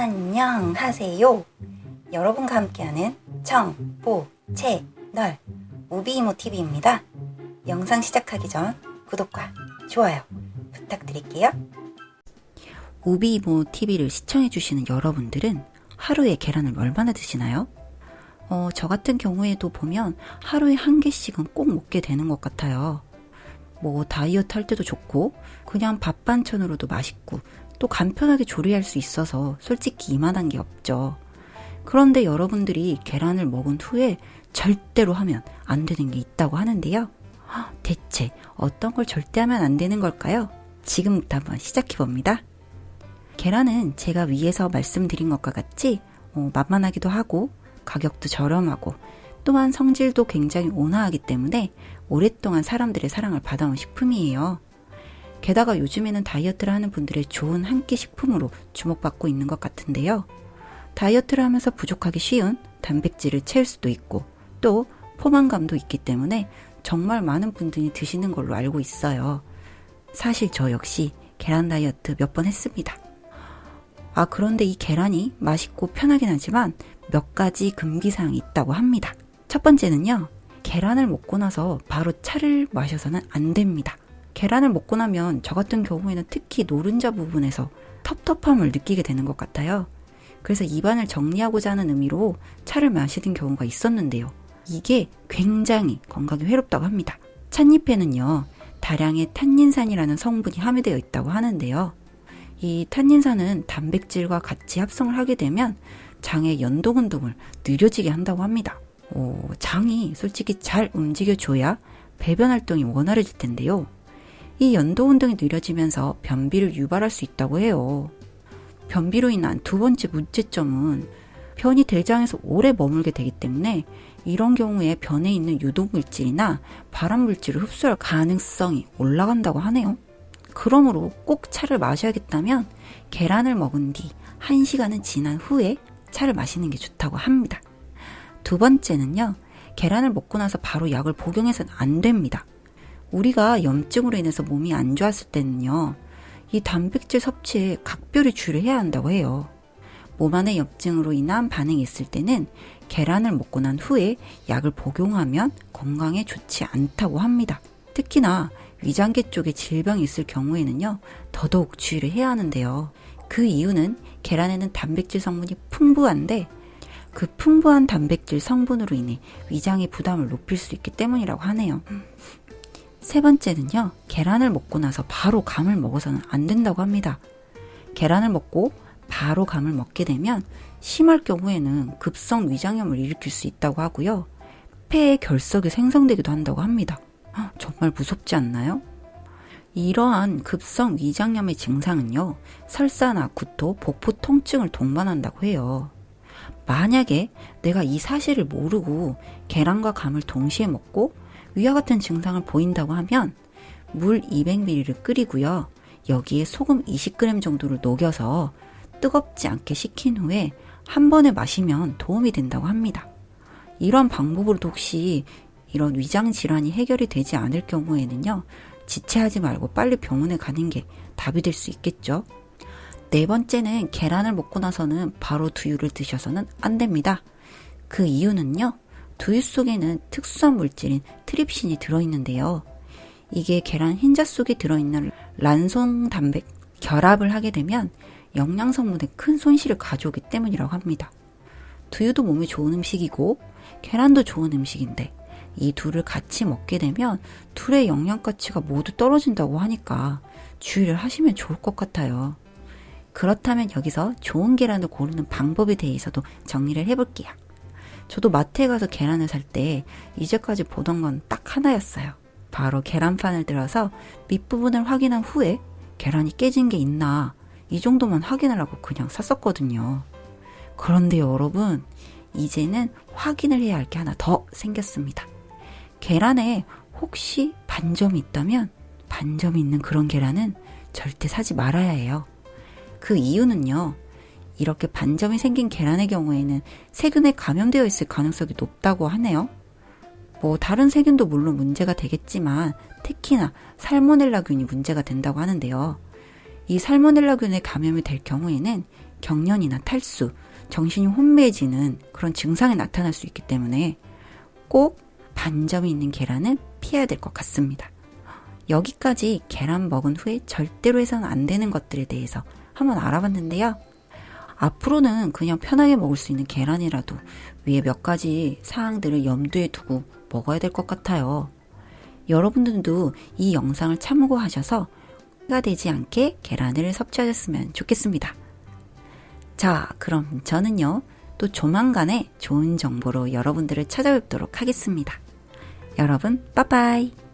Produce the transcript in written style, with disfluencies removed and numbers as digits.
안녕하세요. 여러분과 함께하는 정보채널 우비이모TV입니다. 영상 시작하기 전 구독과 좋아요 부탁드릴게요. 우비이모TV를 시청해주시는 여러분들은 하루에 계란을 얼마나 드시나요? 저 같은 경우에도 보면 하루에 한 개씩은 꼭 먹게 되는 것 같아요. 다이어트 할 때도 좋고 그냥 밥 반찬으로도 맛있고 또 간편하게 조리할 수 있어서 솔직히 이만한 게 없죠. 그런데 여러분들이 계란을 먹은 후에 절대로 하면 안 되는 게 있다고 하는데요. 대체 어떤 걸 절대 하면 안 되는 걸까요? 지금부터 한번 시작해봅니다. 계란은 제가 위에서 말씀드린 것과 같이 만만하기도 하고 가격도 저렴하고 또한 성질도 굉장히 온화하기 때문에 오랫동안 사람들의 사랑을 받아온 식품이에요. 게다가 요즘에는 다이어트를 하는 분들의 좋은 한 끼 식품으로 주목받고 있는 것 같은데요. 다이어트를 하면서 부족하기 쉬운 단백질을 채울 수도 있고 또 포만감도 있기 때문에 정말 많은 분들이 드시는 걸로 알고 있어요. 사실 저 역시 계란 다이어트 몇 번 했습니다. 그런데 이 계란이 맛있고 편하긴 하지만 몇 가지 금기사항이 있다고 합니다. 첫 번째는요, 계란을 먹고 나서 바로 차를 마셔서는 안 됩니다. 계란을 먹고 나면 저 같은 경우에는 특히 노른자 부분에서 텁텁함을 느끼게 되는 것 같아요. 그래서 입안을 정리하고자 하는 의미로 차를 마시는 경우가 있었는데요. 이게 굉장히 건강에 해롭다고 합니다. 찻잎에는요, 다량의 탄닌산이라는 성분이 함유되어 있다고 하는데요. 이 탄닌산은 단백질과 같이 합성을 하게 되면 장의 연동 운동을 느려지게 한다고 합니다. 장이 솔직히 잘 움직여줘야 배변 활동이 원활해질 텐데요. 이 연동 운동이 느려지면서 변비를 유발할 수 있다고 해요. 변비로 인한 두 번째 문제점은 변이 대장에서 오래 머물게 되기 때문에 이런 경우에 변에 있는 유독물질이나 발암물질을 흡수할 가능성이 올라간다고 하네요. 그러므로 꼭 차를 마셔야겠다면 계란을 먹은 뒤 1시간은 지난 후에 차를 마시는 게 좋다고 합니다. 두 번째는요, 계란을 먹고 나서 바로 약을 복용해서는 안 됩니다. 우리가 염증으로 인해서 몸이 안 좋았을 때는요, 이 단백질 섭취에 각별히 주의를 해야 한다고 해요. 몸 안에 염증으로 인한 반응이 있을 때는 계란을 먹고 난 후에 약을 복용하면 건강에 좋지 않다고 합니다. 특히나 위장계 쪽에 질병이 있을 경우에는요, 더더욱 주의를 해야 하는데요. 그 이유는 계란에는 단백질 성분이 풍부한데 그 풍부한 단백질 성분으로 인해 위장의 부담을 높일 수 있기 때문이라고 하네요. 세 번째는요, 계란을 먹고 나서 바로 감을 먹어서는 안 된다고 합니다. 계란을 먹고 바로 감을 먹게 되면 심할 경우에는 급성 위장염을 일으킬 수 있다고 하고요. 폐에 결석이 생성되기도 한다고 합니다. 정말 무섭지 않나요? 이러한 급성 위장염의 증상은요, 설사나 구토, 복부 통증을 동반한다고 해요. 만약에 내가 이 사실을 모르고 계란과 감을 동시에 먹고 위와 같은 증상을 보인다고 하면 물 200ml를 끓이고요. 여기에 소금 20g 정도를 녹여서 뜨겁지 않게 식힌 후에 한 번에 마시면 도움이 된다고 합니다. 이런 방법으로도 혹시 이런 위장 질환이 해결이 되지 않을 경우에는요, 지체하지 말고 빨리 병원에 가는 게 답이 될 수 있겠죠. 네 번째는 계란을 먹고 나서는 바로 두유를 드셔서는 안 됩니다. 그 이유는요, 두유 속에는 특수한 물질인 트립신이 들어있는데요. 이게 계란 흰자 속에 들어있는 란송 단백 결합을 하게 되면 영양 성분에 큰 손실을 가져오기 때문이라고 합니다. 두유도 몸에 좋은 음식이고 계란도 좋은 음식인데 이 둘을 같이 먹게 되면 둘의 영양 가치가 모두 떨어진다고 하니까 주의를 하시면 좋을 것 같아요. 그렇다면 여기서 좋은 계란을 고르는 방법에 대해서도 정리를 해볼게요. 저도 마트에 가서 계란을 살 때 이제까지 보던 건 딱 하나였어요. 바로 계란판을 들어서 밑부분을 확인한 후에 계란이 깨진 게 있나 이 정도만 확인을 하고 그냥 샀었거든요. 그런데 여러분, 이제는 확인을 해야 할 게 하나 더 생겼습니다. 계란에 혹시 반점이 있다면 반점이 있는 그런 계란은 절대 사지 말아야 해요. 그 이유는요, 이렇게 반점이 생긴 계란의 경우에는 세균에 감염되어 있을 가능성이 높다고 하네요. 다른 세균도 물론 문제가 되겠지만 특히나 살모넬라균이 문제가 된다고 하는데요. 이 살모넬라균에 감염이 될 경우에는 경련이나 탈수, 정신이 혼미해지는 그런 증상이 나타날 수 있기 때문에 꼭 반점이 있는 계란은 피해야 될 것 같습니다. 여기까지 계란 먹은 후에 절대로 해서는 안 되는 것들에 대해서 한번 알아봤는데요. 앞으로는 그냥 편하게 먹을 수 있는 계란이라도 위에 몇 가지 사항들을 염두에 두고 먹어야 될 것 같아요. 여러분들도 이 영상을 참고하셔서 가 되지 않게 계란을 섭취하셨으면 좋겠습니다. 자, 그럼 저는요, 또 조만간에 좋은 정보로 여러분들을 찾아뵙도록 하겠습니다. 여러분, 빠빠이!